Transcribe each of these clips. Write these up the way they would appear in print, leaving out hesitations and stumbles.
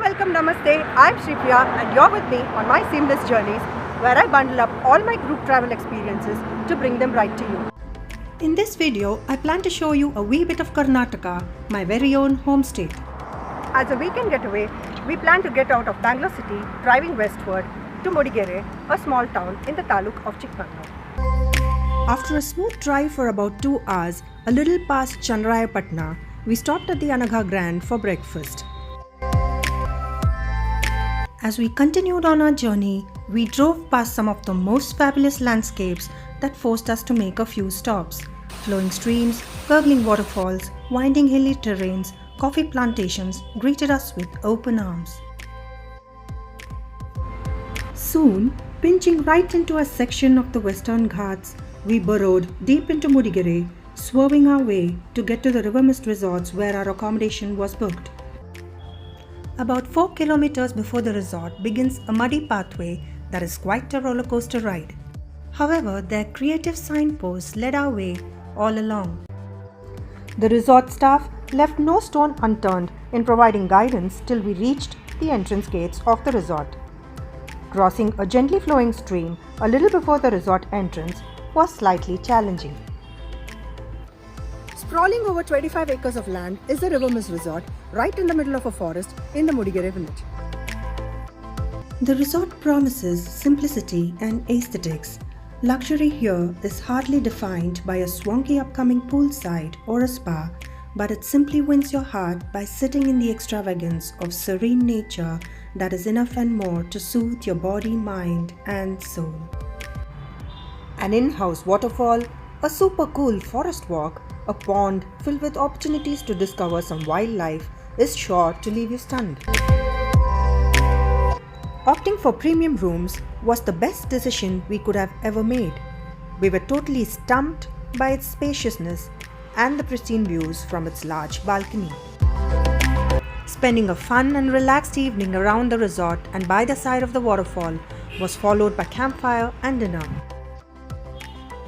welcome, namaste. I'm Shripriya and you're with me on my seamless journeys where I bundle up all my group travel experiences to bring them right to you. In this video, I plan to show you a wee bit of Karnataka, my very own home state. As a weekend getaway, we plan to get out of Bangalore city, driving westward to Mudigere, a small town in the taluk of Chikmagalur. After a smooth drive for about 2 hours, a little past Chandrayapatna, we stopped at the Anagha Grand for breakfast. As we continued on our journey, we drove past some of the most fabulous landscapes that forced us to make a few stops. Flowing streams, gurgling waterfalls, winding hilly terrains, coffee plantations greeted us with open arms. Soon, pinching right into a section of the Western Ghats, we burrowed deep into Mudigere, swerving our way to get to the RIVERMIST resorts where our accommodation was booked. About 4 kilometers before the resort begins a muddy pathway that is quite a roller coaster ride. However, their creative signposts led our way all along. The resort staff left no stone unturned in providing guidance till we reached the entrance gates of the resort. Crossing a gently flowing stream a little before the resort entrance was slightly challenging. Sprawling over 25 acres of land is the RIVERMIST resort right in the middle of a forest in the Mudigere village. The resort promises simplicity and aesthetics. Luxury here is hardly defined by a swanky upcoming poolside or a spa, but it simply wins your heart by sitting in the extravagance of serene nature that is enough and more to soothe your body, mind and soul. An in-house waterfall, a super cool forest walk, a pond filled with opportunities to discover some wildlife is sure to leave you stunned. Opting for premium rooms was the best decision we could have ever made. We were totally stumped by its spaciousness and the pristine views from its large balcony. Spending a fun and relaxed evening around the resort and by the side of the waterfall was followed by campfire and dinner.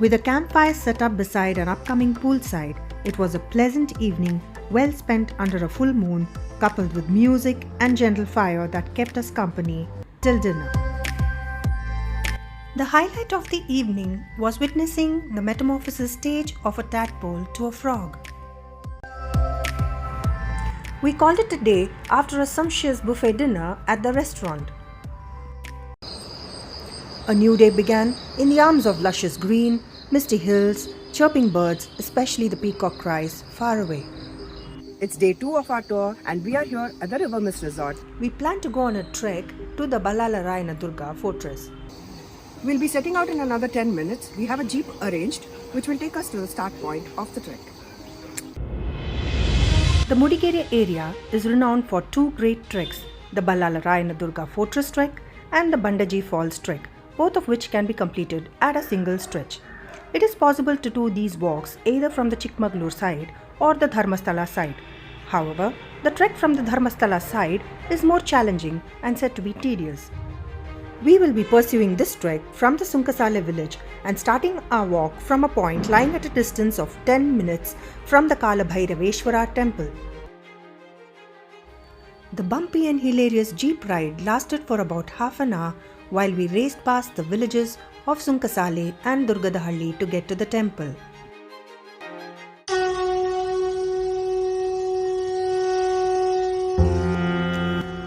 With a campfire set up beside an upcoming poolside, it was a pleasant evening well spent under a full moon, coupled with music and gentle fire that kept us company till dinner. The highlight of the evening was witnessing the metamorphosis stage of a tadpole to a frog. We called it a day after a sumptuous buffet dinner at the restaurant. A new day began in the arms of luscious green, misty hills, chirping birds, especially the peacock cries far away. It's day 2 of our tour and we are here at the RIVERMIST resort. We plan to go on a trek to the Ballalarayana Durga Fortress. We'll be setting out in another 10 minutes. We have a jeep arranged which will take us to the start point of the trek. The Mudigere area is renowned for 2 great treks, the Ballalarayana Durga Fortress trek and the BANDAJE FALLS trek, both of which can be completed at a single stretch. It is possible to do these walks either from the Chikmagalur side or the Dharmasthala side. However, the trek from the Dharmasthala side is more challenging and said to be tedious. We will be pursuing this trek from the Sunkasale village and starting our walk from a point lying at a distance of 10 minutes from the Kalabhairava temple. The bumpy and hilarious jeep ride lasted for about half an hour while we raced past the villages of Sunkasale and Durgadahalli to get to the temple.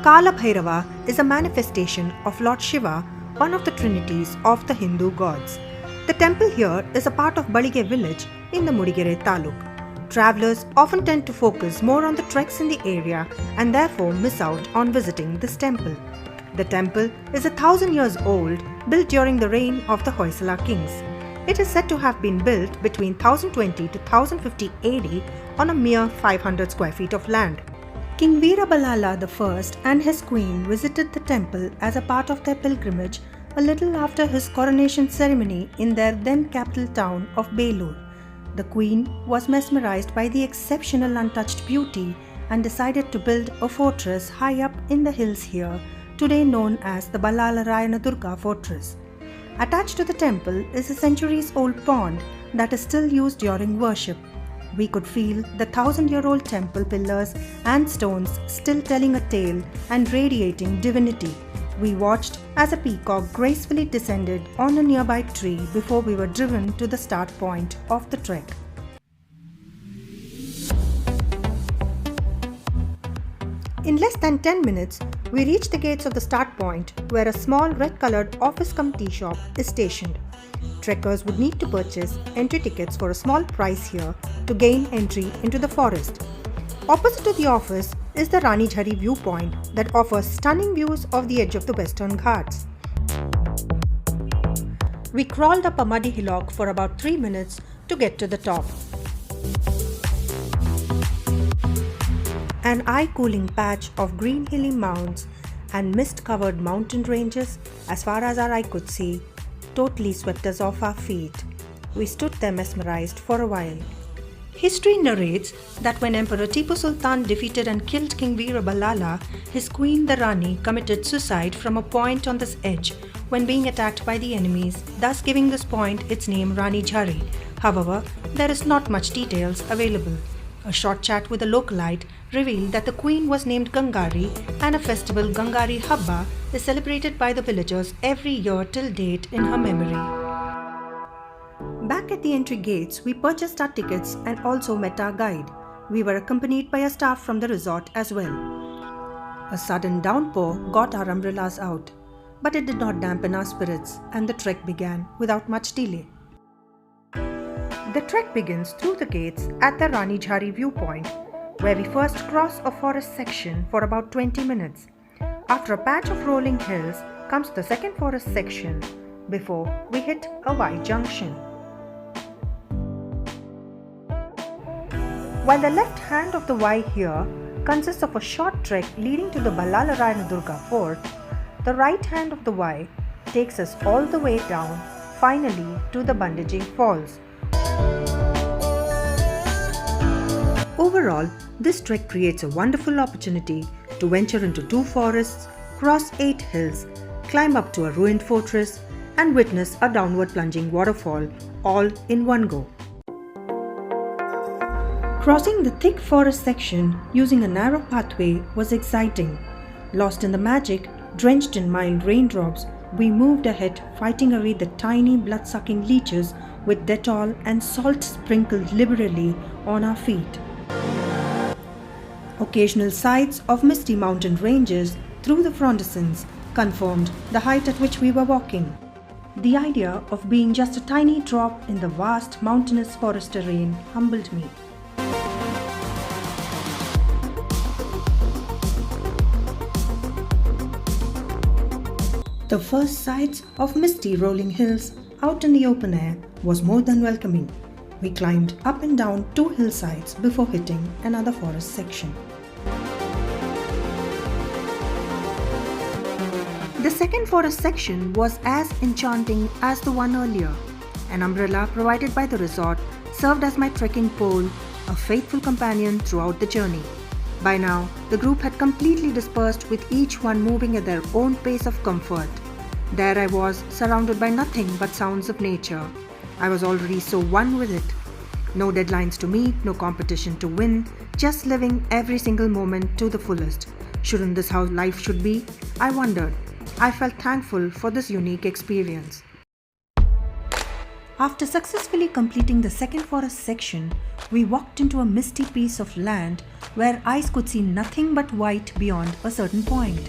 Kalabhairava is a manifestation of Lord Shiva, one of the trinities of the Hindu gods. The temple here is a part of Balige village in the Mudigere taluk. Travelers often tend to focus more on the treks in the area and therefore miss out on visiting this temple. The temple is 1,000 years old, built during the reign of the Hoysala kings. It is said to have been built between 1020 to 1050 AD on a mere 500 square feet of land. King Veerabalala I and his queen visited the temple as a part of their pilgrimage a little after his coronation ceremony in their then capital town of Belur. The queen was mesmerized by the exceptional untouched beauty and decided to build a fortress high up in the hills here, today known as the Ballalarayana Durga Fortress. Attached to the temple is a centuries-old pond that is still used during worship. We could feel the 1,000-year-old temple pillars and stones still telling a tale and radiating divinity. We watched as a peacock gracefully descended on a nearby tree before we were driven to the start point of the trek. In less than 10 minutes, we reached the gates of the start point where a small red-colored office cum tea shop is stationed. Trekkers would need to purchase entry tickets for a small price here to gain entry into the forest. Opposite to the office is the Ranijhari viewpoint that offers stunning views of the edge of the Western Ghats. We crawled up a muddy hillock for about 3 minutes to get to the top. An eye-cooling patch of green hilly mounds and mist-covered mountain ranges, as far as our eye could see, totally swept us off our feet. We stood there mesmerized for a while. History narrates that when Emperor Tipu Sultan defeated and killed King Veera Ballala, his queen the Rani committed suicide from a point on this edge when being attacked by the enemies, thus giving this point its name Ranijhari. However, there is not much details available. A short chat with a localite revealed that the queen was named Gangari and a festival Gangari Habba is celebrated by the villagers every year till date in her memory. Back at the entry gates, we purchased our tickets and also met our guide. We were accompanied by a staff from the resort as well. A sudden downpour got our umbrellas out, but it did not dampen our spirits and the trek began without much delay. The trek begins through the gates at the Ranijhari viewpoint, where we first cross a forest section for about 20 minutes. After a patch of rolling hills comes the second forest section before we hit a Y junction. While the left hand of the Y here consists of a short trek leading to the Ballalarayana Durga Fort, the right hand of the Y takes us all the way down, finally to the BANDAJE Falls. Overall, this trek creates a wonderful opportunity to venture into 2 forests, cross 8 hills, climb up to a ruined fortress, and witness a downward plunging waterfall, all in one go. Crossing the thick forest section using a narrow pathway was exciting. Lost in the magic, drenched in mild raindrops, we moved ahead, fighting away the tiny blood-sucking leeches with Dettol and salt sprinkled liberally on our feet. Occasional sights of misty mountain ranges through the frondescence confirmed the height at which we were walking. The idea of being just a tiny drop in the vast mountainous forest terrain humbled me. The first sights of misty rolling hills out in the open air was more than welcoming. We climbed up and down 2 hillsides before hitting another forest section. The second forest section was as enchanting as the one earlier. An umbrella provided by the resort served as my trekking pole, a faithful companion throughout the journey. By now, the group had completely dispersed with each one moving at their own pace of comfort. There I was, surrounded by nothing but sounds of nature. I was already so one with it. No deadlines to meet, no competition to win, just living every single moment to the fullest. Shouldn't this how life should be? I wondered. I felt thankful for this unique experience. After successfully completing the second forest section, we walked into a misty piece of land where eyes could see nothing but white beyond a certain point.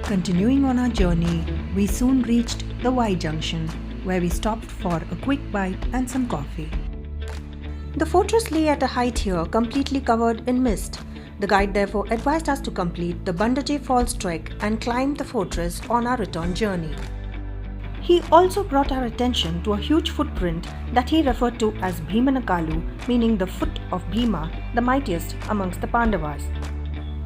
Continuing on our journey, we soon reached the Y junction, where we stopped for a quick bite and some coffee. The fortress lay at a height here completely covered in mist. The guide therefore advised us to complete the BANDAJE Falls trek and climb the fortress on our return journey. He also brought our attention to a huge footprint that he referred to as Bhimanakalu, meaning the foot of Bhima, the mightiest amongst the Pandavas.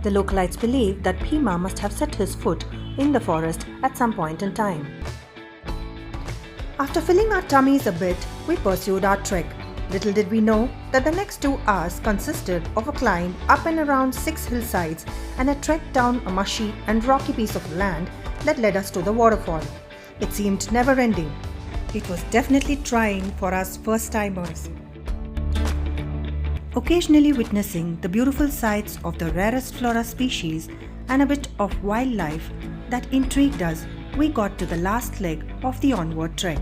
The localites believe that Bhima must have set his foot in the forest at some point in time. After filling our tummies a bit, we pursued our trek. Little did we know that the next 2 hours consisted of a climb up and around 6 hillsides and a trek down a mushy and rocky piece of land that led us to the waterfall. It seemed never ending. It was definitely trying for us first-timers. occasionally witnessing the beautiful sights of the rarest flora species and a bit of wildlife that intrigued us, we got to the last leg of the onward trek.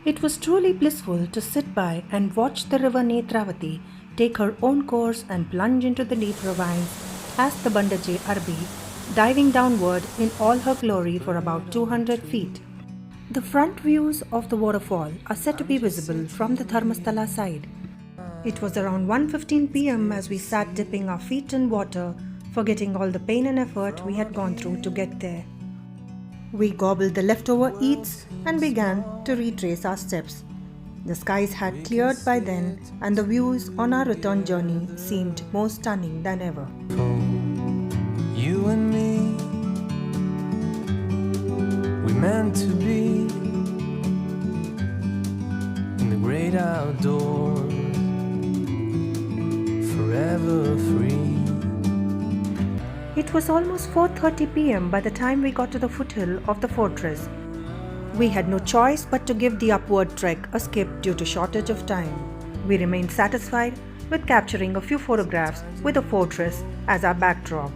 It was truly blissful to sit by and watch the river Netravati take her own course and plunge into the deep ravines as the Bandaje Arbi, diving downward in all her glory for about 200 feet. The front views of the waterfall are said to be visible from the Dharmasthala side. It was around 1:15 p.m. as we sat dipping our feet in water, forgetting all the pain and effort we had gone through to get there. We gobbled the leftover eats and began to retrace our steps. The skies had cleared by then, and the views on our return journey seemed more stunning than ever. You and me, we meant to be in the great outdoors, forever free. It was almost 4:30 p.m. by the time we got to the foothill of the fortress. We had no choice but to give the upward trek a skip due to shortage of time. We remained satisfied with capturing a few photographs with the fortress as our backdrop.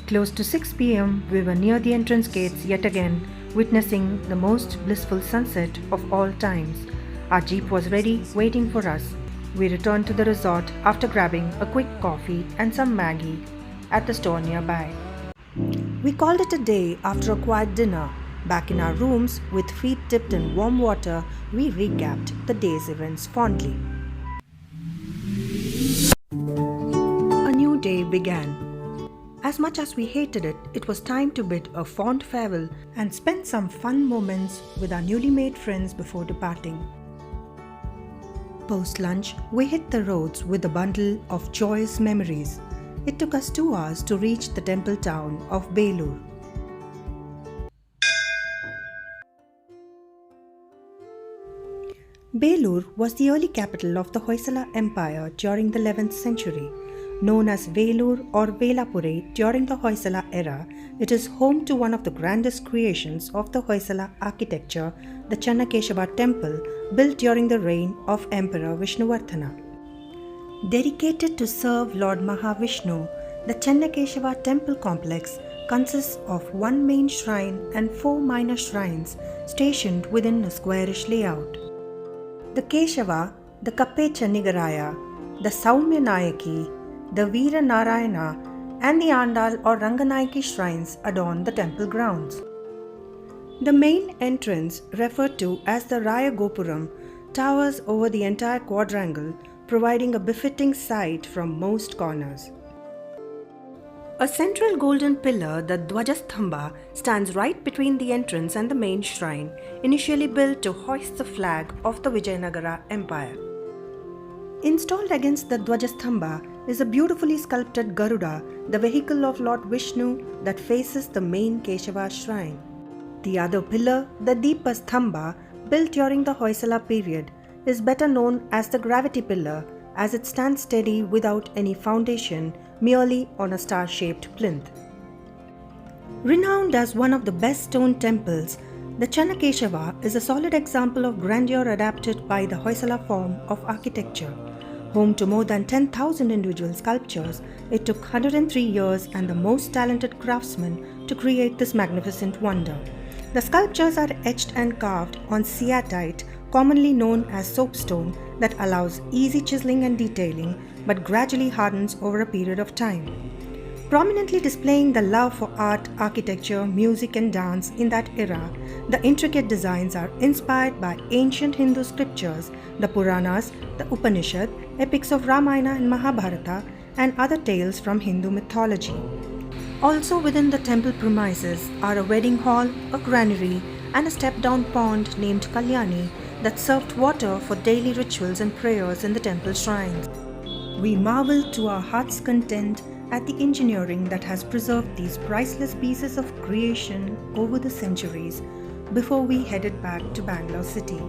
Close to 6 p.m., we were near the entrance gates yet again, witnessing the most blissful sunset of all times. Our jeep was ready, waiting for us. We returned to the resort after grabbing a quick coffee and some Maggie at the store nearby. We called it a day after a quiet dinner. Back in our rooms, with feet dipped in warm water, we recapped the day's events fondly. A new day began. As much as we hated it, it was time to bid a fond farewell and spend some fun moments with our newly made friends before departing. Post-lunch, we hit the roads with a bundle of joyous memories. It took us 2 hours to reach the temple town of Belur. Belur was the early capital of the Hoysala Empire during the 11th century. Known as Velur or Velapure during the Hoysala era, it is home to one of the grandest creations of the Hoysala architecture, the Channakeshava temple, built during the reign of Emperor Vishnuvardhana. Dedicated to serve Lord Mahavishnu, the Channakeshava temple complex consists of one main shrine and 4 minor shrines stationed within a squarish layout. The Keshava, the Kappecha Nigaraya, the Saumya Nayaki, the Veera Narayana, and the Andal or Ranganayaki shrines adorn the temple grounds. The main entrance, referred to as the Raya Gopuram, towers over the entire quadrangle, providing a befitting sight from most corners. A central golden pillar, the Dwajastambha, stands right between the entrance and the main shrine, initially built to hoist the flag of the Vijayanagara Empire. Installed against the Dwajastambha is a beautifully sculpted Garuda, the vehicle of Lord Vishnu that faces the main Keshava shrine. The other pillar, the Deepastambha, built during the Hoysala period, is better known as the gravity pillar as it stands steady without any foundation, merely on a star-shaped plinth. Renowned as one of the best stone temples, the Channakeshava is a solid example of grandeur adapted by the Hoysala form of architecture. Home to more than 10,000 individual sculptures, it took 103 years and the most talented craftsmen to create this magnificent wonder. The sculptures are etched and carved on ceatite, commonly known as soapstone, that allows easy chiseling and detailing but gradually hardens over a period of time. Prominently displaying the love for art, architecture, music and dance in that era, the intricate designs are inspired by ancient Hindu scriptures, the Puranas, the Upanishad, epics of Ramayana and Mahabharata, and other tales from Hindu mythology. Also within the temple premises are a wedding hall, a granary, and a step-down pond named Kalyani that served water for daily rituals and prayers in the temple shrines. We marveled to our heart's content at the engineering that has preserved these priceless pieces of creation over the centuries before we headed back to Bangalore city.